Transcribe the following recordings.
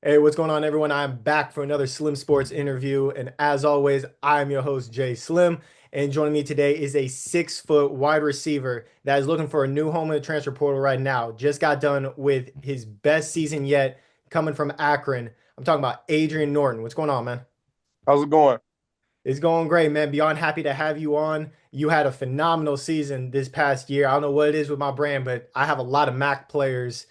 Hey, what's going on, everyone? I'm back for another Slim Sports interview. And as always, I'm your host, Jay Slim. And joining me today is a 6 foot wide receiver that is looking for a new home in the transfer portal right now. Just got done with his best season yet, coming from Akron. I'm talking about Adrian Norton. What's going on, man? How's it going? It's going great, man. Beyond happy to have you on. You had a phenomenal season this past year. I don't know what it is with my brand, but I have a lot of MAC players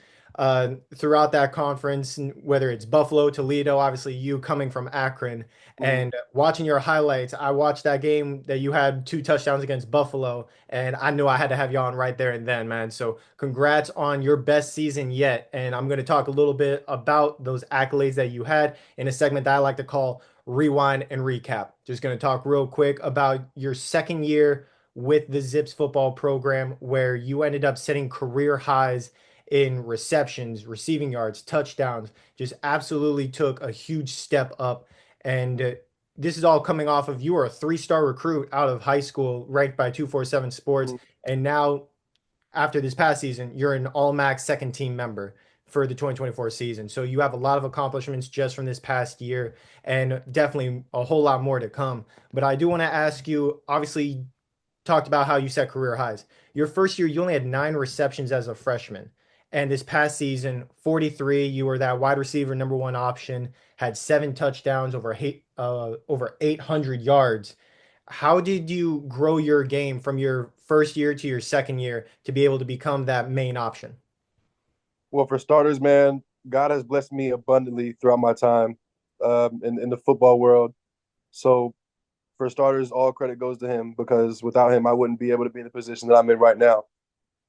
throughout that conference, whether it's Buffalo, Toledo, obviously you coming from Akron, Mhm. and watching your highlights. I watched that game that you had 2 touchdowns against Buffalo, and I knew I had to have you on right there and then, man. So congrats on your best season yet. And I'm going to talk a little bit about those accolades that you had in a segment that I like to call Rewind and Recap. Just going to talk real quick about your second year with the Zips football program, where you ended up setting career highs in receptions, receiving yards, touchdowns, just absolutely took a huge step up. And this is all coming off of you were a 3-star recruit out of high school, ranked by 247 Sports. Mhm. And now after this past season, you're an all-max second team member for the 2024 season. So you have a lot of accomplishments just from this past year and definitely a whole lot more to come. But I do want to ask you, obviously, talked about how you set career highs. Your first year, you only had 9 receptions as a freshman. And this past season, 43, you were that wide receiver number one option, had 7 touchdowns, over 800 yards. How did you grow your game from your first year to your second year to be able to become that main option? Well, for starters, man, God has blessed me abundantly throughout my time in the football world. So, for starters, all credit goes to him because without him, I wouldn't be able to be in the position that I'm in right now.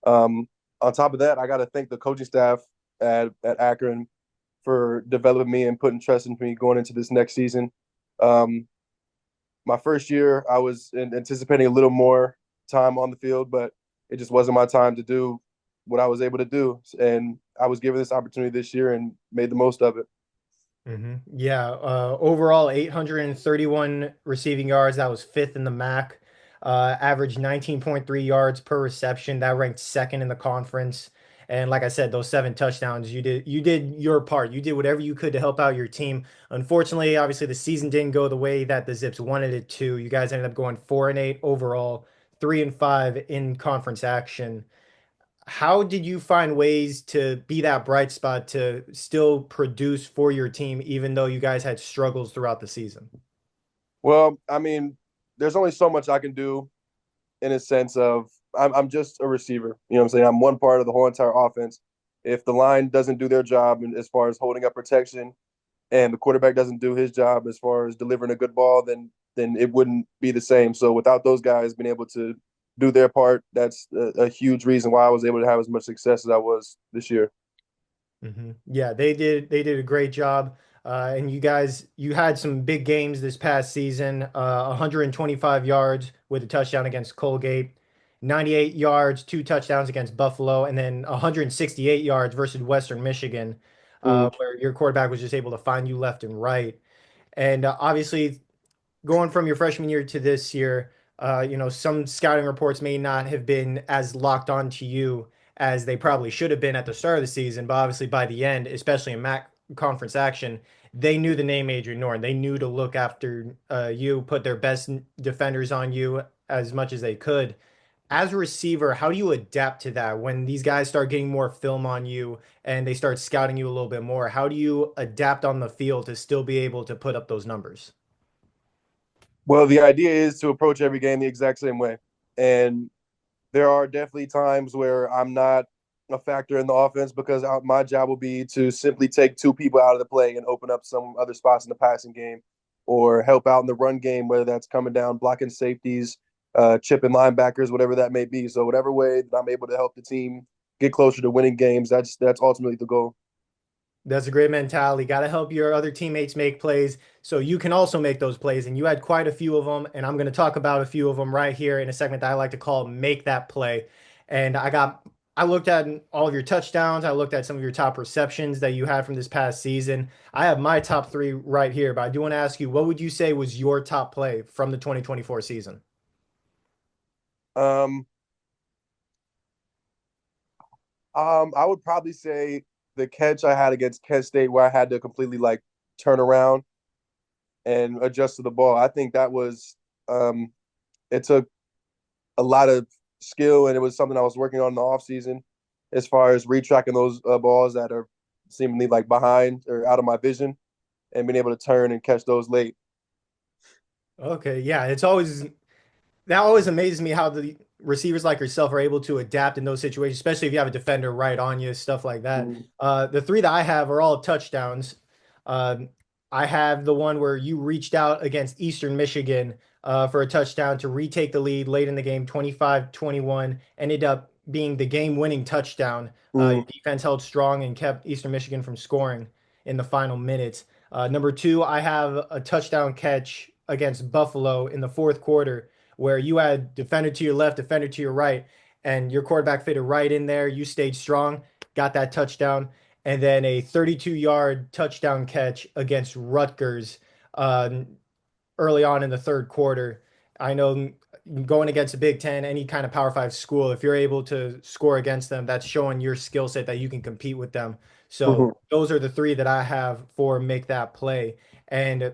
Um, on top of that, I got to thank the coaching staff at Akron for developing me and putting trust in me going into this next season. Um, my first year, I was anticipating a little more time on the field, but it just wasn't my time to do what I was able to do. And I was given this opportunity this year and made the most of it. Yeah, overall 831 receiving yards. That was fifth in the MAC. Averaged 19.3 yards per reception. That ranked second in the conference. And like I said, those 7 touchdowns, you did your part. You did whatever you could to help out your team. Unfortunately, obviously the season didn't go the way that the Zips wanted it to. You guys ended up going 4-8 overall, 3-5 in conference action. How did you find ways to be that bright spot to still produce for your team, even though you guys had struggles throughout the season? Well, I mean, there's only so much I can do in a sense of I'm just a receiver. You know what I'm saying? I'm one part of the whole entire offense. If the line doesn't do their job as far as holding up protection and the quarterback doesn't do his job as far as delivering a good ball, then it wouldn't be the same. So without those guys being able to do their part, that's a huge reason why I was able to have as much success as I was this year. Yeah, they did a great job. And you had some big games this past season. 125 yards with a touchdown against Colgate, 98 yards, 2 touchdowns against Buffalo, and then 168 yards versus Western Michigan, Mm. where your quarterback was just able to find you left and right. And obviously, going from your freshman year to this year, some scouting reports may not have been as locked on to you as they probably should have been at the start of the season. But obviously, by the end, especially in MAC conference action, they knew the name Adrian Norton. They knew to look after you, put their best defenders on you as much as they could. As a receiver, how do you adapt to that when these guys start getting more film on you and they start scouting you a little bit more? How do you adapt on the field to still be able to put up those numbers? Well, the idea is to approach every game the exact same way. And there are definitely times where I'm not a factor in the offense because my job will be to simply take two people out of the play and open up some other spots in the passing game or help out in the run game, whether that's coming down, blocking safeties, chipping linebackers, whatever that may be. So whatever way that I'm able to help the team get closer to winning games, that's ultimately the goal. That's a great mentality. Got to help your other teammates make plays so you can also make those plays. And you had quite a few of them. And I'm going to talk about a few of them right here in a segment that I like to call Make That Play. And I looked at all of your touchdowns. I looked at some of your top receptions that you had from this past season. I have my top three right here, but I do want to ask you, what would you say was your top play from the 2024 season? I would probably say the catch I had against Kent State where I had to completely like turn around and adjust to the ball. I think that was it took a lot of skill, and it was something I was working on in the off season as far as retracking those balls that are seemingly like behind or out of my vision and being able to turn and catch those late. Okay, yeah, it's always that always amazes me how the receivers like yourself are able to adapt in those situations, especially if you have a defender right on you, stuff like that. Mm-hmm. The three that I have are all touchdowns. Um, I have the one where you reached out against Eastern Michigan for a touchdown to retake the lead late in the game, 25-21, ended up being the game-winning touchdown. Your Mm-hmm. defense held strong and kept Eastern Michigan from scoring in the final minutes. Number two, I have a touchdown catch against Buffalo in the fourth quarter where you had defender to your left, defender to your right, and your quarterback fitted right in there. You stayed strong, got that touchdown, and then a 32-yard touchdown catch against Rutgers uh, early on in the third quarter. I know going against a Big Ten, any kind of Power Five school, if you're able to score against them, that's showing your skill set that you can compete with them. So Mm-hmm. those are the three that I have for make that play. And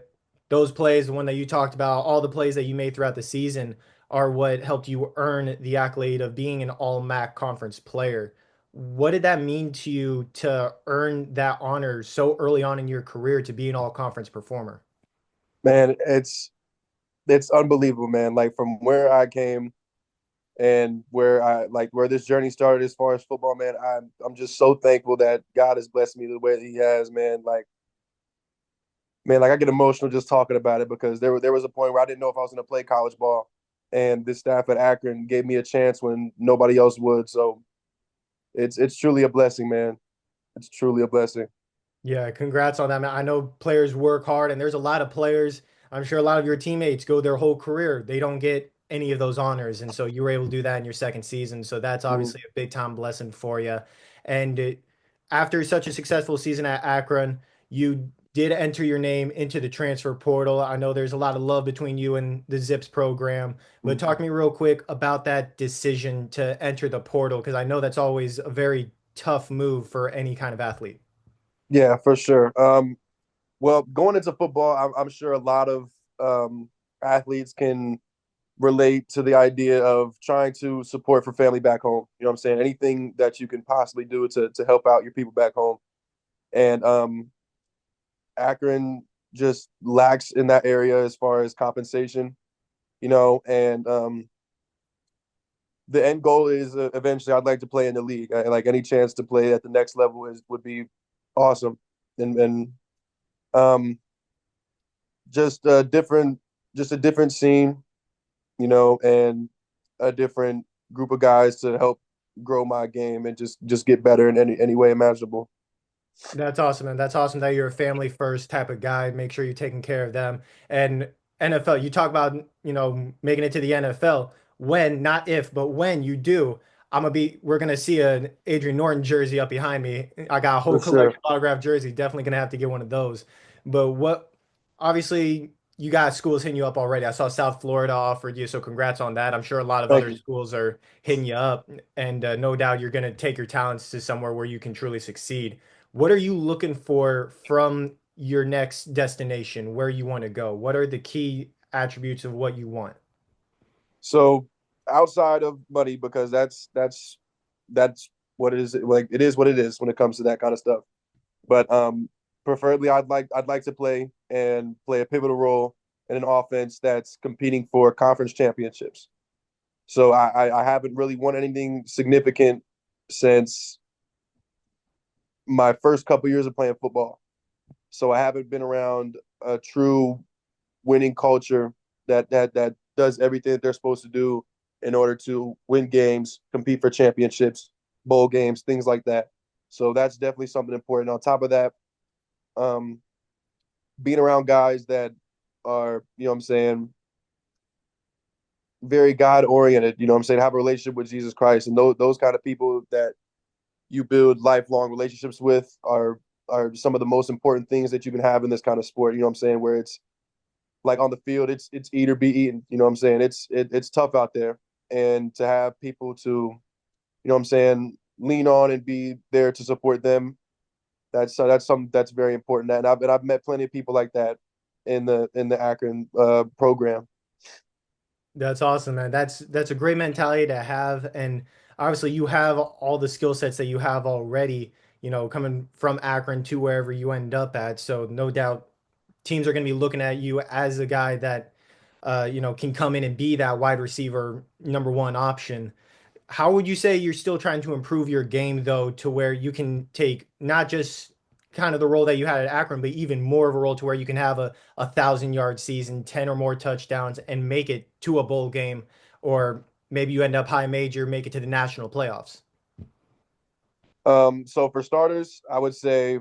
those plays, the one that you talked about, all the plays that you made throughout the season are what helped you earn the accolade of being an all MAC conference player. What did that mean to you to earn that honor so early on in your career to be an all conference performer? Man, it's unbelievable, man. Like from where I came and where I like where this journey started as far as football, man. I'm just so thankful that God has blessed me the way that He has, man. Like I get emotional just talking about it because there was a point where I didn't know if I was going to play college ball, and this staff at Akron gave me a chance when nobody else would. So it's truly a blessing, man. It's truly a blessing. Yeah, congrats on that, man. I know players work hard, and there's a lot of players. I'm sure a lot of your teammates go their whole career. They don't get any of those honors. And so you were able to do that in your second season. So that's Mm, obviously a big time blessing for you. And after such a successful season at Akron, you did enter your name into the transfer portal. I know there's a lot of love between you and the Zips program, but mm. talk to me real quick about that decision to enter the portal, because I know that's always a very tough move for any kind of athlete. Yeah, for sure. Well, going into football, I'm sure a lot of athletes can relate to the idea of trying to support for family back home. You know what I'm saying? Anything that you can possibly do to help out your people back home. And Akron just lacks in that area as far as compensation, and the end goal is eventually I'd like to play in the league. Like any chance to play at the next level is would be awesome. And um just a different just a different scene, and a different group of guys to help grow my game and just get better in any way imaginable. That's awesome, man. That's awesome that you're a family first type of guy. Make sure you're taking care of them. And NFL, you talk about, making it to the NFL. When, not if, but when you do, we're gonna see an Adrian Norton jersey up behind me. I got a whole For sure. collection of autographed jerseys. Definitely gonna have to get one of those. But obviously, you got schools hitting you up already. I saw South Florida offered you, so congrats on that. I'm sure a lot of Thank other you. schools are hitting you up, and no doubt you're gonna take your talents to somewhere where you can truly succeed. What are you looking for from your next destination, where you want to go? What are the key attributes of what you want? So outside of money, because that's what it is. Like it is what it is when it comes to that kind of stuff. But preferably, I'd like to play a pivotal role in an offense that's competing for conference championships. So I haven't really won anything significant since my first couple years of playing football. So I haven't been around a true winning culture that does everything that they're supposed to do in order to win games, compete for championships, bowl games, things like that. So that's definitely something important. On top of that, um, being around guys that are, what I'm saying, very God oriented, what I'm saying, have a relationship with Jesus Christ. And those kind of people that you build lifelong relationships with are some of the most important things that you can have in this kind of sport, what I'm saying, where it's like on the field, it's eat or be eaten. You know what I'm saying? It's tough out there. And to have people to, what I'm saying, lean on and be there to support them That's something that's very important. And I've met plenty of people like that in the Akron program. That's awesome, man. That's a great mentality to have, and obviously you have all the skill sets that you have already, coming from Akron to wherever you end up at. So no doubt teams are going to be looking at you as a guy that can come in and be that wide receiver number one option. How would you say you're still trying to improve your game though, to where you can take not just kind of the role that you had at Akron, but even more of a role to where you can have a 1,000 yard season, 10 or more touchdowns, and make it to a bowl game, or maybe you end up high major, make it to the national playoffs. So for starters, I would say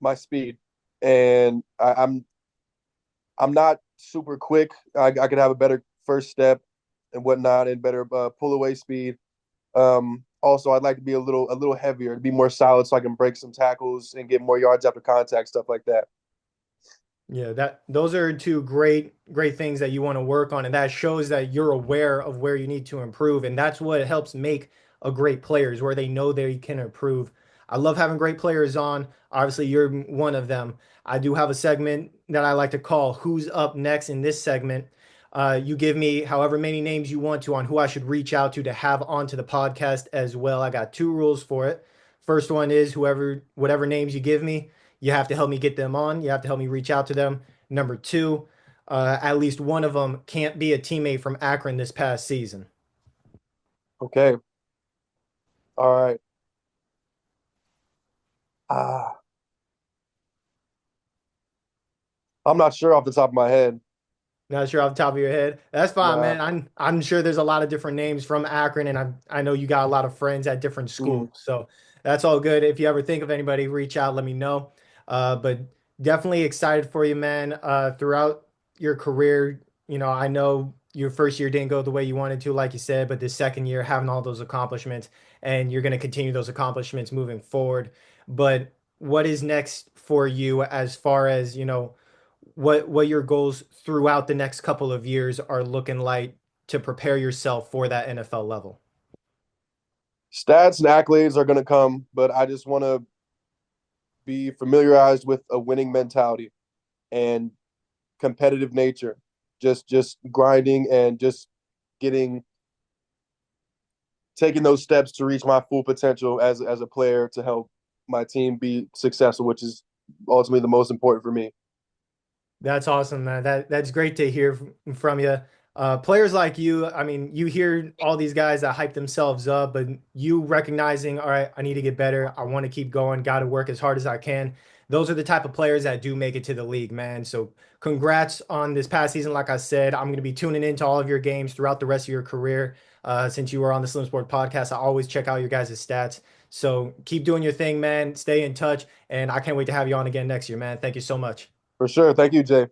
my speed, and I'm not super quick. I could have a better first step and whatnot, and better pull away speed. Also, I'd like to be a little heavier, to be more solid, so I can break some tackles and get more yards after contact, stuff like that. Yeah, that those are two great things that you want to work on, and that shows that you're aware of where you need to improve, and that's what helps make a great player is where they know they can improve. I love having great players on. Obviously, you're one of them. I do have a segment that I like to call "Who's Up Next." In this segment, you give me however many names you want to on who I should reach out to have onto the podcast as well. I got two rules for it. First one is whatever names you give me. You have to help me get them on. You have to help me reach out to them. Number two, at least one of them can't be a teammate from Akron this past season. Okay. All right. Ah, I'm not sure off the top of my head. Not sure off the top of your head. That's fine, Nah. man. I'm sure there's a lot of different names from Akron, and I know you got a lot of friends at different schools, Mhm. so that's all good. If you ever think of anybody, reach out, let me know. But definitely excited for you, man. Throughout your career, I know your first year didn't go the way you wanted to, like you said, but this second year having all those accomplishments, and you're going to continue those accomplishments moving forward. But what is next for you as far as, what your goals throughout the next couple of years are looking like to prepare yourself for that NFL level. Stats and accolades are going to come, but I just want to be familiarized with a winning mentality and competitive nature. Just grinding and just getting taking those steps to reach my full potential as a player to help my team be successful, which is ultimately the most important for me. That's awesome, man. That's great to hear from you. Players like you, I mean, you hear all these guys that hype themselves up, but you recognizing, all right, I need to get better. I want to keep going. Got to work as hard as I can. Those are the type of players that do make it to the league, man. So congrats on this past season. Like I said, I'm going to be tuning into all of your games throughout the rest of your career. Since you were on the Slim Sport podcast, I always check out your guys' stats. So keep doing your thing, man. Stay in touch, and I can't wait to have you on again next year, man. Thank you so much. For sure. Thank you, Jay.